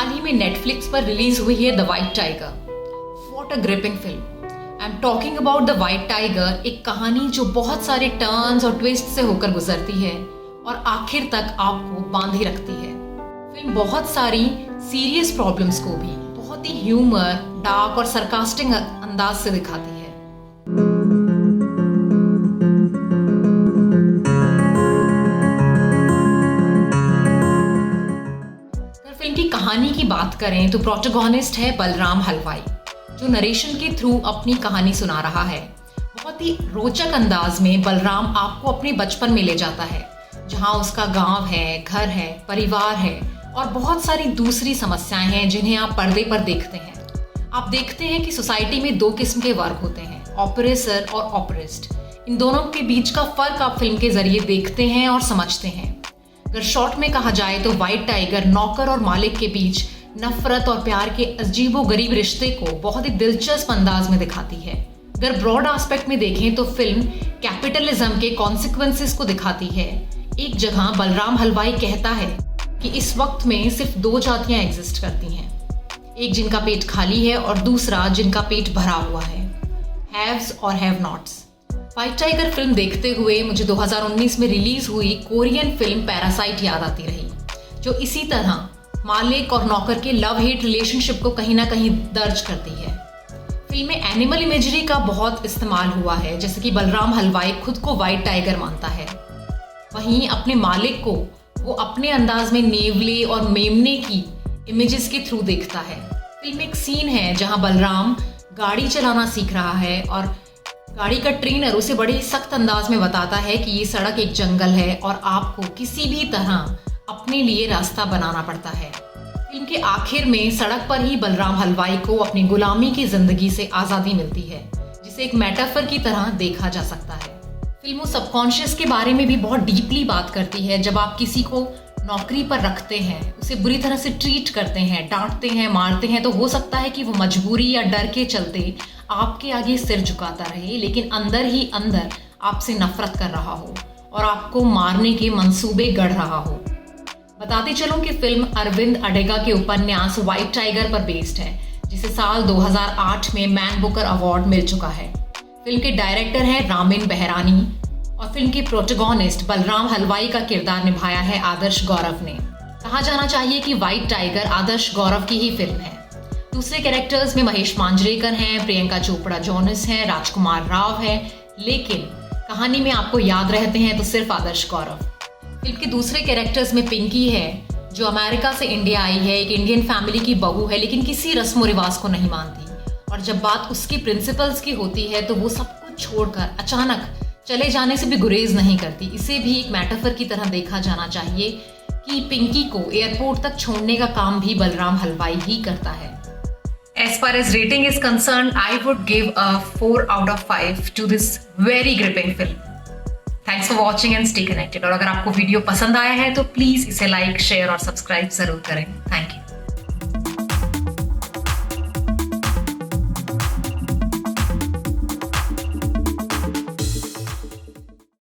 हाल ही में नेटफ्लिक्स पर रिलीज हुई है the white tiger. What a gripping film. I am talking about the white tiger, एक कहानी जो बहुत सारे टर्न्स और ट्विस्ट से होकर गुजरती है और आखिर तक आपको बांधे रखती है। फिल्म बहुत सारी सीरियस प्रॉब्लम्स को भी बहुत ही ह्यूमर, डार्क और सरकास्टिक अंदाज से दिखाती है। फिल्म की कहानी की बात करें तो प्रोटोगोनिस्ट है बलराम हलवाई, जो नरेशन के थ्रू अपनी कहानी सुना रहा है। बहुत ही रोचक अंदाज में बलराम आपको अपने बचपन में ले जाता है, जहां उसका गांव है, घर है, परिवार है और बहुत सारी दूसरी समस्याएं हैं जिन्हें आप पर्दे पर देखते हैं। आप देखते हैं कि सोसाइटी में दो किस्म के वर्ग होते हैं, ऑपरेसर और ऑपरेस्ड। इन दोनों के बीच का फर्क आप फिल्म के जरिए देखते हैं और समझते हैं। अगर शॉर्ट में कहा जाए तो वाइट टाइगर नौकर और मालिक के बीच नफरत और प्यार के अजीबोगरीब रिश्ते को बहुत ही दिलचस्प अंदाज में दिखाती है। अगर ब्रॉड एस्पेक्ट में देखें तो फिल्म कैपिटलिज्म के कॉन्सिक्वेंसेस को दिखाती है। एक जगह बलराम हलवाई कहता है कि इस वक्त में सिर्फ दो जातियां एग्जिस्ट करती हैं, एक जिनका पेट खाली है और दूसरा जिनका पेट भरा हुआ है, हैव्स और have nots. White tiger film देखते हुए मुझे 2019 में रिलीज हुई कोरियन फिल्म पैरासाइट याद आती रही, जो इसी तरह मालिक और नौकर के लव हेट रिलेशनशिप को कहीं ना कहीं दर्ज करती है। फिल्म में एनिमल इमेजरी का बहुत इस्तेमाल हुआ है, जैसे कि बलराम हलवाई खुद को वाइट टाइगर मानता है, वहीं अपने मालिक को वो अपने अंदाज में नेवले और मेमने की इमेजेस के थ्रू देखता है। फिल्म में एक सीन है जहां बलराम गाड़ी चलाना सीख रहा है और गाड़ी का ट्रेनर उसे बड़े सख्त अंदाज में बताता है कि ये सड़क एक जंगल है और आपको किसी भी तरह अपने लिए रास्ता बनाना पड़ता है। फिल्म के आखिर में सड़क पर ही बलराम हलवाई को अपनी गुलामी की जिंदगी से आज़ादी मिलती है, जिसे एक मेटाफर की तरह देखा जा सकता है। फिल्म सबकॉन्शियस के बारे में भी बहुत डीपली बात करती है। जब आप किसी को नौकरी पर रखते हैं, उसे बुरी तरह से ट्रीट करते हैं, डांटते हैं, मारते हैं, तो हो सकता है कि वो मजबूरी या डर के चलते आपके आगे सिर झुकाता रहे, लेकिन अंदर ही अंदर आपसे नफरत कर रहा हो और आपको मारने के मंसूबे गढ़ रहा हो। बताते चलूं कि फिल्म अरविंद अडेगा के उपन्यास वाइट टाइगर पर बेस्ड है, जिसे साल 2008 में मैन बुकर अवार्ड मिल चुका है। फिल्म के डायरेक्टर हैं रामिन बेहरानी और फिल्म के प्रोटोगोनिस्ट बलराम हलवाई का किरदार निभाया है आदर्श गौरव ने। कहा जाना चाहिए कि वाइट टाइगर आदर्श गौरव की ही फिल्म है। दूसरे कैरेक्टर्स में महेश मांजरेकर हैं, प्रियंका चोपड़ा जोनस हैं, राजकुमार राव है, लेकिन कहानी में आपको याद रहते हैं तो सिर्फ आदर्श गौरव। फिल्म के दूसरे कैरेक्टर्स में पिंकी है, जो अमेरिका से इंडिया आई है, एक इंडियन फैमिली की बहू है, लेकिन किसी रस्म व रिवाज को नहीं मानती, और जब बात उसकी प्रिंसिपल्स की होती है तो वो सब कुछ छोड़कर अचानक चले जाने से भी गुरेज नहीं करती। इसे भी एक मेटाफर की तरह देखा जाना चाहिए कि पिंकी को एयरपोर्ट तक छोड़ने का काम भी बलराम हलवाई ही करता है। As far as rating is concerned, I would give a 4 out of 5 to this very gripping film. Thanks for watching and stay connected. और अगर आपको वीडियो पसंद आया है तो प्लीज इसे लाइक, शेयर और सब्सक्राइब जरूर करें। Thank you.